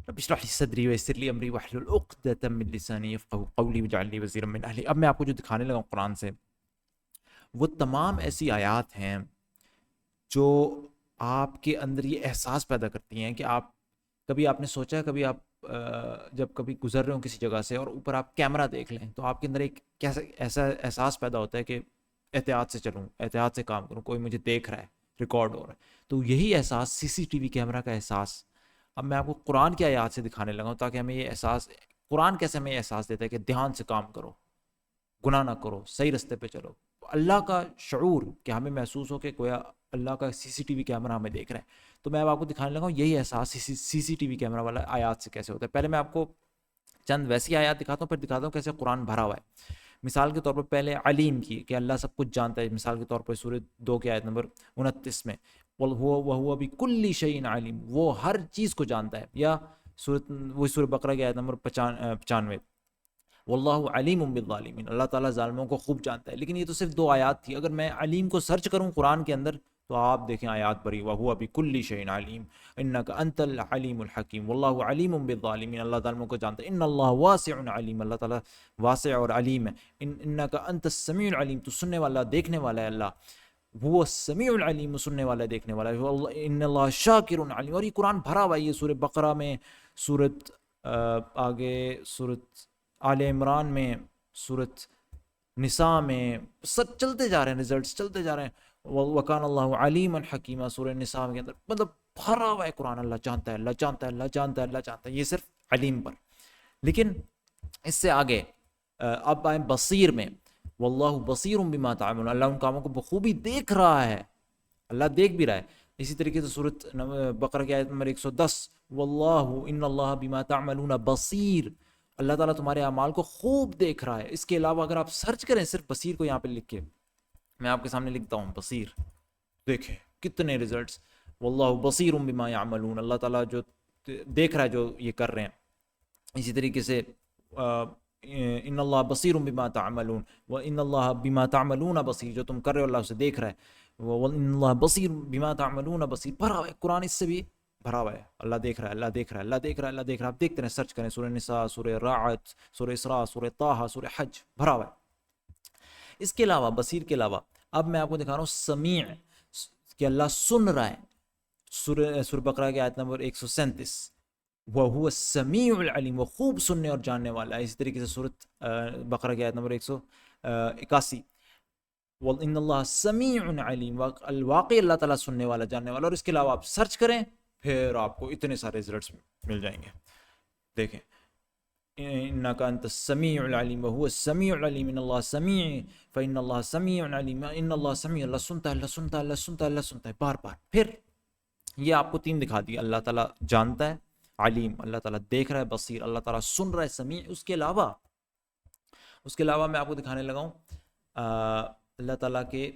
رب اشرح لي صدری ویسر لی امری واحلل عقدۃ من لسانی یفقهوا قولی واجعل لي وزیرا من اہلی. اب میں آپ کو جو دکھانے لگا ہوں قرآن سے، وہ تمام ایسی آیات ہیں جو آپ کے اندر یہ احساس پیدا کرتی ہیں کہ کبھی آپ نے سوچا ہے، کبھی آپ جب کبھی گزر رہے ہوں کسی جگہ سے اور اوپر آپ کیمرہ دیکھ لیں تو آپ کے اندر ایک کیسا ایسا احساس پیدا ہوتا ہے کہ احتیاط سے چلوں، احتیاط سے کام کروں، کوئی مجھے دیکھ رہا ہے، ریکارڈ ہو رہا ہے. تو یہی احساس CCTV کیمرہ کا احساس اب میں آپ کو قرآن کی آیات سے دکھانے لگا ہوں، تاکہ ہمیں یہ احساس، قرآن کیسے ہمیں یہ احساس دیتا ہے کہ دھیان سے کام کرو، گناہ نہ کرو، صحیح رستے پہ چلو. اللہ کا شعور کہ ہمیں محسوس ہو کہ گویا اللہ کا CCTV کیمرہ ہمیں دیکھ رہا ہے. تو میں اب آپ کو دکھانے لگا ہوں یہی احساس CCTV کیمرہ والا آیات سے کیسے ہوتا ہے. پہلے میں آپ کو چند ویسی آیات دکھاتا ہوں، پھر دکھاتا ہوں کیسے قرآن بھرا ہوا ہے. مثال کے طور پر پہلے علیم کی، کہ اللہ سب کچھ جانتا ہے. مثال کے طور پر سورہ 2 کی آیت نمبر 29 میں وَهُوَ بِكُلِّ شَيْءٍ عَلِيمٌ، وہ ہر چیز کو جانتا ہے. یا سورہ بقرہ کی آیت نمبر 95 واللہ علیم بالظالمین، اللہ تعالیٰ ظالموں کو خوب جانتا ہے. لیکن یہ تو صرف 2 آیات تھی. اگر میں علیم کو سرچ کروں قرآن کے اندر تو آپ دیکھیں آیات بری وَهُوَ بِكُلِّ شَيْءٍ عَلِيمٌ إِنَّكَ أَنْتَ الْعَلِيمُ الْحَكِيمُ وَاللَّهُ عَلِيمٌ بِالظَّالِمِينَ، اللہ ظالموں کو جانتا ہے. إِنَّ اللَّهَ وَاسِعٌ عَلِيمٌ، اللہ تعالیٰ واسع اور علیم ہے. إِنَّكَ أَنْتَ السَّمِيعُ الْعَلِيمُ، تو سننے والا دیکھنے والا ہے اللہ. وہ السمیع العلیم، سننے والا دیکھنے والا ہے. ان اللہ شاکر علیم. اور یہ قرآن بھرا ہوا ہے، یہ سورہ بقرہ میں، سورت آگے سورت آل عمران میں، سورت نساء میں، سب چلتے جا رہے ہیں، ریزلٹس چلتے جا رہے ہیں. وکان اللہ علیم الحکیمہ سورہ نساء کے اندر، مطلب بھرا ہوا ہے قرآن. اللہ جانتا ہے، اللہ جانتا ہے، اللہ جانتا ہے، اللہ جانتا ہے. یہ صرف علیم پر. لیکن اس سے آگے اب آئیں بصیر میں، واللہ بصیر بما تعملون، اللہ ان کاموں کو بخوبی دیکھ رہا ہے، اللہ دیکھ بھی رہا ہے. اسی طریقے سے سورۃ بقرہ کی آیت نمبر 110 واللہ ان اللہ بما تعملون بصیر، اللہ تعالیٰ تمہارے اعمال کو خوب دیکھ رہا ہے. اس کے علاوہ اگر آپ سرچ کریں صرف بصیر کو یہاں پہ لکھ کے، میں آپ کے سامنے لکھتا ہوں بصیر، دیکھیں کتنے ریزلٹس. واللہ بصیر بما یعملون، اللہ تعالیٰ جو دیکھ رہا ہے جو یہ کر رہے ہیں. اسی طریقے سے ان اللہ بصیر بما تعملون وان اللہ بما تعملون بصیر، جو تم کر رہے ہو اللہ اسے دیکھ رہا ہے. وان اللہ بصیر بما تعملون بصیر، بھرا ہوا ہے قرآن اس سے بھی بھرا ہوا ہے. اللہ دیکھ رہا ہے، اللہ دیکھ رہا ہے، اللہ دیکھ رہا ہے، اللہ دیکھ رہا ہے. آپ دیکھتے رہیں، سرچ کریں، سورہ نساء، سورہ راعد، سورہ اسراء، سورہ طٰہٰ، سورہ حج، بھرا ہوا ہے. اس کے علاوہ بصیر کے علاوہ اب میں آپ کو دکھا رہا ہوں سمیع، کہ اللہ سن رہا ہے. سورہ بقرہ کی آیت نمبر 137 وَهُوَ السَّمِيعُ الْعَلِيمُ، وہ خوب سننے اور جاننے والا ہے. اسی طریقے سے سورۃ بقرہ کی آیت نمبر 181 وَإِنَّ اللَّهَ سَمِيعٌ عَلِيمٌ، الواقع اللہ تعالیٰ سننے والا، جاننے والا. اور اس کے علاوہ آپ سرچ کریں پھر آپ کو اتنے سارے ریزلٹس مل جائیں گے. دیکھیں إِنَّكَ أَنْتَ السَّمِيعُ الْعَلِيمُ وَهُوَ السَّمِيعُ الْعَلِيمُ إِنَّ اللَّهَ سَمِيعٌ فَإِنَّ اللَّهَ سَمِيعٌ عَلِيمٌ إِنَّ اللَّهَ سَمِيعٌ، اللہ سنتا ہے، اللہ سنتا ہے، اللہ سنتا ہے، اللہ سنتا ہے، بار بار. پھر یہ آپ کو 3 دکھا دیا، اللہ تعالیٰ جانتا ہے، علیم اللہ تعالیٰ دیکھ رہا ہے، بصیر اللہ تعالیٰ سن رہا ہے، سمیع. اس کے علاوہ میں آپ کو دکھانے لگا ہوں اللہ تعالیٰ کے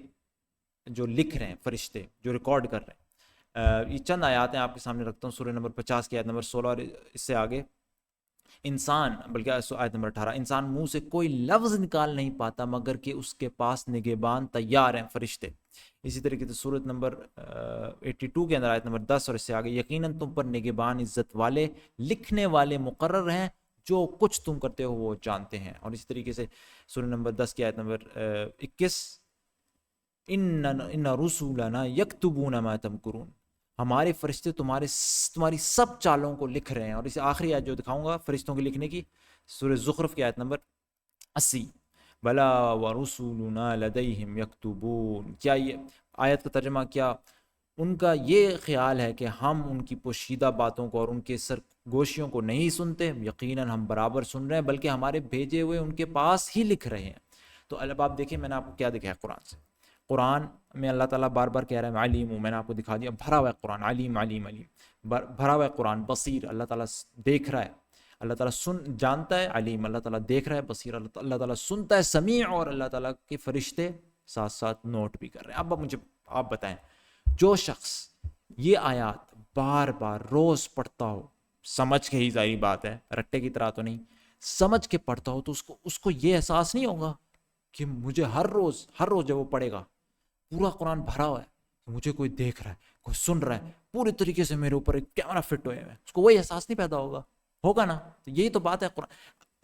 جو لکھ رہے ہیں فرشتے، جو ریکارڈ کر رہے ہیں. یہ چند آیات ہیں آپ کے سامنے رکھتا ہوں. سورہ نمبر 50 کی آیت نمبر 16 اور اس سے آگے، انسان، بلکہ آیت نمبر 18، انسان منہ سے کوئی لفظ نکال نہیں پاتا مگر کہ اس کے پاس نگہبان تیار ہیں فرشتے. اسی طریقے سے سورۃ نمبر 82 کے اندر آیت نمبر 10 اور اس سے آگے، یقیناً تم پر نگہبان عزت والے لکھنے والے مقرر ہیں، جو کچھ تم کرتے ہو وہ جانتے ہیں. اور اسی طریقے سے سورہ نمبر 10 کی آیت نمبر 21 ان رسولنا یکتبون ما تمکرون، ہمارے فرشتے تمہاری سب چالوں کو لکھ رہے ہیں. اور اسے آخری آیت جو دکھاؤں گا فرشتوں کے لکھنے کی، سورہ زخرف کی آیت نمبر 80 بلا ورسولنا لدیہم یکتبون. کیا یہ آیت کا ترجمہ کیا ان کا یہ خیال ہے کہ ہم ان کی پوشیدہ باتوں کو اور ان کے سرگوشیوں کو نہیں سنتے؟ یقیناً ہم برابر سن رہے ہیں، بلکہ ہمارے بھیجے ہوئے ان کے پاس ہی لکھ رہے ہیں. تو اب آپ دیکھیں میں نے آپ کو کیا دکھایا قرآن سے. قرآن میں اللہ تعالیٰ بار بار کہہ رہا ہے میں علیم ہوں، میں نے آپ کو دکھا دیا، بھرا ہوا ہے قرآن، علیم علیم علیم، بھرا ہوا ہے قرآن. بصیر اللہ تعالیٰ دیکھ رہا ہے، اللہ تعالیٰ جانتا ہے، علیم اللہ تعالیٰ دیکھ رہا ہے، بصیر اللہ تعالیٰ سنتا ہے، سمیع اور اللہ تعالیٰ کے فرشتے ساتھ ساتھ نوٹ بھی کر رہے ہیں. اب مجھے آپ بتائیں، جو شخص یہ آیات بار بار روز پڑھتا ہو، سمجھ کے ہی ظاہری بات ہے، رٹے کی طرح تو نہیں، سمجھ کے پڑھتا ہو، تو اس کو یہ احساس نہیں ہوگا کہ مجھے ہر روز جب وہ پڑھے گا پورا قرآن بھرا ہوا ہے، مجھے کوئی دیکھ رہا ہے، کوئی سن رہا ہے، پورے طریقے سے میرے اوپر ایک کیمرہ فٹ ہوئے ہیں، اس کو وہی احساس نہیں پیدا ہوگا نا. تو یہی تو بات ہے قرآن.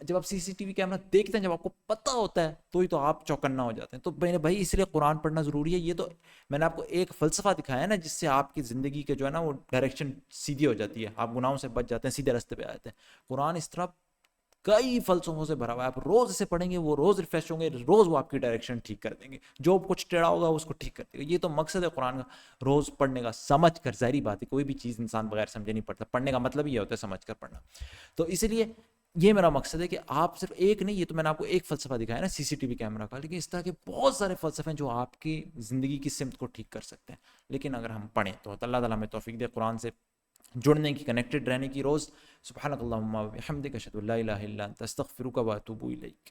جب آپ سی ٹی وی کیمرہ دیکھتے ہیں، جب آپ کو پتہ ہوتا ہے تو ہی تو آپ چوکنا ہو جاتے ہیں. تو میں نے بھائی اس لیے قرآن پڑھنا ضروری ہے. یہ تو میں نے آپ کو ایک فلسفہ دکھایا ہے نا، جس سے آپ کی زندگی کے جو ہے نا وہ ڈائریکشن سیدھی ہو جاتی ہے، آپ گناہوں سے بچ جاتے ہیں، سیدھے راستے پہ آ جاتے ہیں. قرآن اس طرح کئی فلسفوں سے بھرا ہوا ہے. آپ روز اسے پڑھیں گے، وہ روز ریفریش ہوں گے، روز وہ آپ کی ڈائریکشن ٹھیک کر دیں گے. جو کچھ ٹیڑھا ہوگا اس کو ٹھیک کر دے گا. یہ تو مقصد ہے قرآن کا، روز پڑھنے کا، سمجھ کر. ظاہری بات ہے کوئی بھی چیز انسان بغیر سمجھے نہیں پڑھتا. پڑھنے کا مطلب یہ ہوتا ہے سمجھ کر پڑھنا. تو اسی لیے یہ میرا مقصد ہے کہ آپ صرف ایک نہیں، یہ تو میں نے آپ کو ایک فلسفہ دکھایا نا سی ٹی وی کیمرہ کا، لیکن اس طرح کے بہت سارے فلسفے ہیں جو آپ کی زندگی کی سمت کو ٹھیک کر سکتے ہیں. لیکن اگر ہم پڑھیں تو اللہ تعالیٰ ہمیں توفیق دے قرآن سے جڑنے کی، کنیکٹڈ رہنے کی روز. سبحانک اللہم و بحمدک، اشہد ان لا الہ الا انت، استغفرک و اتوب الیک.